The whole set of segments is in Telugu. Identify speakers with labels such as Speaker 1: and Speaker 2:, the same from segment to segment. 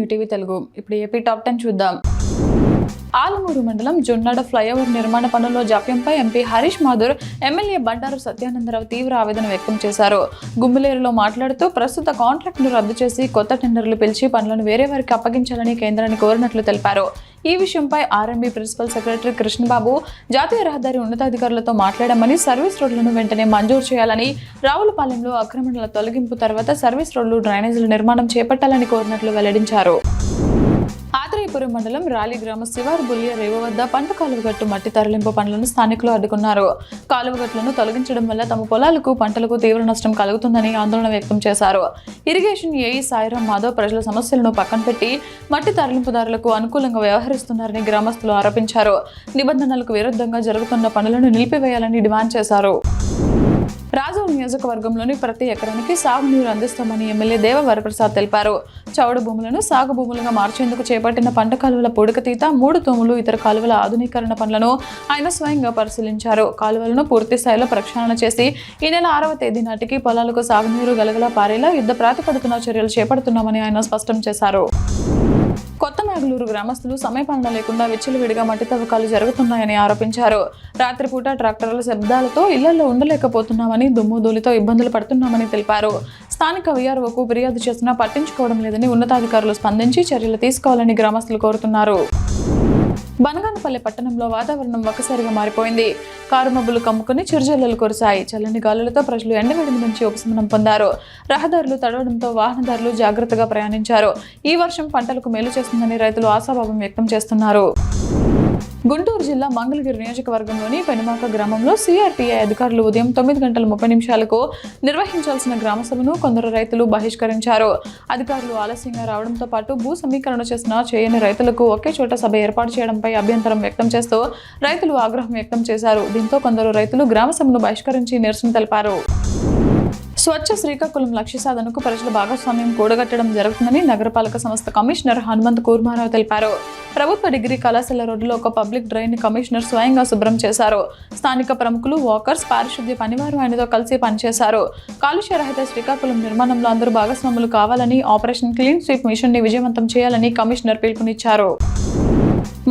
Speaker 1: New TV Telugu. ఇప్పుడు ఏపీ టాప్ 10 చూద్దాం. ఆలమూరు మండలం జొన్నాడ ఫ్లైఓవర్ నిర్మాణ పనుల్లో జాప్యంపై ఎంపీ హరీష్ మాథుర్, ఎమ్మెల్యే బండారు సత్యానందరావు తీవ్ర ఆవేదన వ్యక్తం చేశారు. గుమ్మిలేరులో మాట్లాడుతూ ప్రస్తుత కాంట్రాక్టును రద్దు చేసి కొత్త టెండర్లు పిలిచి పనులను వేరే వారికి అప్పగించాలని కేంద్రాన్ని కోరినట్లు తెలిపారు. ఈ విషయంపై ఆర్ఎంబీ ప్రిన్సిపల్ సెక్రటరీ కృష్ణబాబు జాతీయ రహదారి ఉన్నతాధికారులతో మాట్లాడామని, సర్వీస్ రోడ్లను వెంటనే మంజూరు చేయాలని, రావులపాలెంలో ఆక్రమణల తొలగింపు తర్వాత సర్వీస్ రోడ్లు, డ్రైనేజీల నిర్మాణం చేపట్టాలని కోరినట్లు వెల్లడించారు. ఆత్రేయపురం మండలం రాలి గ్రామ శివారు బుల్లియ రేవు వద్ద పంట కాలువగట్టు మట్టి తరలింపు పనులను స్థానికులు అడ్డుకున్నారు. కాలువగట్లను తొలగించడం వల్ల తమ పొలాలకు, పంటలకు తీవ్ర నష్టం కలుగుతుందని ఆందోళన వ్యక్తం చేశారు. ఇరిగేషన్ ఏఈ సాయిరాం మాధవ్ ప్రజల సమస్యలను పక్కన పెట్టి మట్టి తరలింపుదారులకు అనుకూలంగా వ్యవహరిస్తున్నారని గ్రామస్తులు ఆరోపించారు. నిబంధనలకు విరుద్ధంగా జరుగుతున్న పనులను నిలిపివేయాలని డిమాండ్ చేశారు. రాజోల్ నియోజకవర్గంలోని ప్రతి ఎకరానికి సాగునీరు అందిస్తామని ఎమ్మెల్యే దేవ వరప్రసాద్ తెలిపారు. చౌడు భూములను సాగు భూములుగా మార్చేందుకు చేపట్టిన పంట కాలువల పూడికతీత, 3 తూములు, ఇతర కాలువల ఆధునీకరణ పనులను ఆయన స్వయంగా పరిశీలించారు. కాలువలను పూర్తి స్థాయిలో ప్రక్షాళన చేసి ఈ నెల 6వ తేదీ నాటికి పొలాలకు సాగునీరు గలగలా పారేలా యుద్ధ ప్రాతిపదికన చర్యలు చేపడుతున్నామని ఆయన స్పష్టం చేశారు. కొత్త నాగులూరు గ్రామస్తులు సమయపాలన లేకుండా విచ్చలవిడిగా మట్టి తవ్వకాలు జరుగుతున్నాయని ఆరోపించారు. రాత్రిపూట ట్రాక్టర్ల శబ్దాలతో ఇళ్లలో ఉండలేకపోతున్నామని, దుమ్ము ధూళితో ఇబ్బందులు పడుతున్నామని తెలిపారు. స్థానిక వీఆర్ఓకు ఫిర్యాదు చేసినా పట్టించుకోవడం లేదని ఉన్నతాధికారులు స్పందించి చర్యలు తీసుకోవాలని గ్రామస్తులు కోరుతున్నారు. బనగానపల్లి పట్టణంలో వాతావరణం ఒక్కసారిగా మారిపోయింది. కారు మబ్బులు కమ్ముకుని చిరుజల్లులు కురిశాయి. చల్లని గాలులతో ప్రజలు ఎండవేడి నుంచి ఉపశమనం పొందారు. రహదారులు తడవడంతో వాహనదారులు జాగ్రత్తగా ప్రయాణించారు. ఈ వర్షం పంటలకు మేలు చేస్తుందని రైతులు ఆశాభావం వ్యక్తం చేస్తున్నారు. గుంటూరు జిల్లా మంగళగిరి నియోజకవర్గంలోని పెనుమాక గ్రామంలో సిఆర్టీఐ అధికారులు ఉదయం 9:30 నిర్వహించాల్సిన గ్రామసభను కొందరు రైతులు బహిష్కరించారు. అధికారులు ఆలస్యంగా రావడంతో పాటు భూ సమీకరణ చేసిన చేయని రైతులకు ఒకే చోట సభ ఏర్పాటు చేయడంపై అభ్యంతరం వ్యక్తం చేస్తూ రైతులు ఆగ్రహం వ్యక్తం చేశారు. దీంతో కొందరు రైతులు గ్రామసభను బహిష్కరించి నిరసన తెలిపారు. స్వచ్ఛ శ్రీకాకుళం లక్ష్య సాధనకు ప్రజల భాగస్వామ్యం కూడగట్టడం జరుగుతుందని నగరపాలక సంస్థ కమిషనర్ హనుమంత్ కూర్మారావు తెలిపారు. ప్రభుత్వ డిగ్రీ కళాశాల రోడ్డులో ఒక పబ్లిక్ డ్రైన్ కమిషనర్ స్వయంగా శుభ్రం చేశారు. స్థానిక ప్రముఖులు, వాకర్స్, పారిశుద్ధ్య పనివారు ఆయనతో కలిసి పనిచేశారు. కాలుష్య రహిత శ్రీకాకుళం నిర్మాణంలో అందరూ భాగస్వాములు కావాలని, ఆపరేషన్ క్లీన్ స్వీప్ మిషన్ ని విజయవంతం చేయాలని కమిషనర్ పిలుపునిచ్చారు.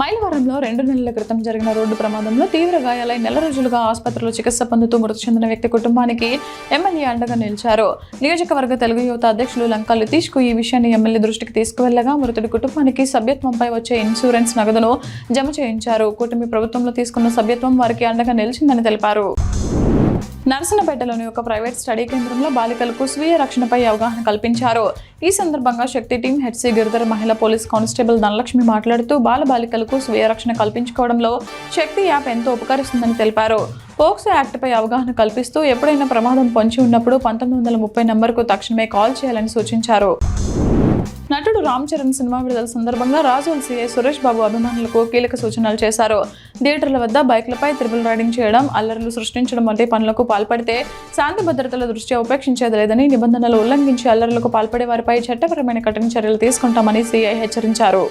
Speaker 1: మైలవరంలో 2 నెలల క్రితం జరిగిన రోడ్డు ప్రమాదంలో తీవ్ర గాయాలై నెల రోజులుగా ఆసుపత్రిలో చికిత్స పొందుతూ మృతి చెందిన వ్యక్తి కుటుంబానికి ఎమ్మెల్యే అండగా నిలిచారు. నియోజకవర్గ తెలుగు యువత అధ్యక్షులు లంకా లితీష్ కు ఈ విషయాన్ని ఎమ్మెల్యే దృష్టికి తీసుకువెళ్లగా మృతుడి కుటుంబానికి సభ్యత్వంపై వచ్చే ఇన్సూరెన్స్ నగదును జమ చేయించారు. కూటమి ప్రభుత్వంలో తీసుకున్న సభ్యత్వం వారికి అండగా నిలిచిందని తెలిపారు. నరసనపేటలోని ఒక ప్రైవేట్ స్టడీ కేంద్రంలో బాలికలకు స్వీయ రక్షణపై అవగాహన కల్పించారు. ఈ సందర్భంగా శక్తి టీం హెచ్సి గిరిధర్ మహిళా పోలీస్ కానిస్టేబుల్ ధనలక్ష్మి మాట్లాడుతూ బాలికలకు స్వీయ రక్షణ కల్పించుకోవడంలో శక్తి యాప్ ఎంతో ఉపకరిస్తుందని తెలిపారు. పోక్సో యాక్ట్పై అవగాహన కల్పిస్తూ ఎప్పుడైనా ప్రమాదం పొంచి ఉన్నప్పుడు 1930 నంబర్కు తక్షణమే కాల్ చేయాలని సూచించారు. నటుడు రామ్ చరణ్ సినిమా విడుదల సందర్భంగా రాజోల్ సీఐ సురేష్ బాబు అభిమానులకు కీలక సూచనలు చేశారు. థియేటర్ల వద్ద బైక్లపై త్రిబుల్ రైడింగ్ చేయడం, అల్లర్లు సృష్టించడం వంటి పనులకు పాల్పడితే శాంతి భద్రతల దృష్ట్యా ఉపేక్షించేది లేదని, నిబంధనలు ఉల్లంఘించి అల్లర్లకు పాల్పడే వారిపై చట్టపరమైన కఠిన చర్యలు తీసుకుంటామని సీఐ హెచ్చరించారు.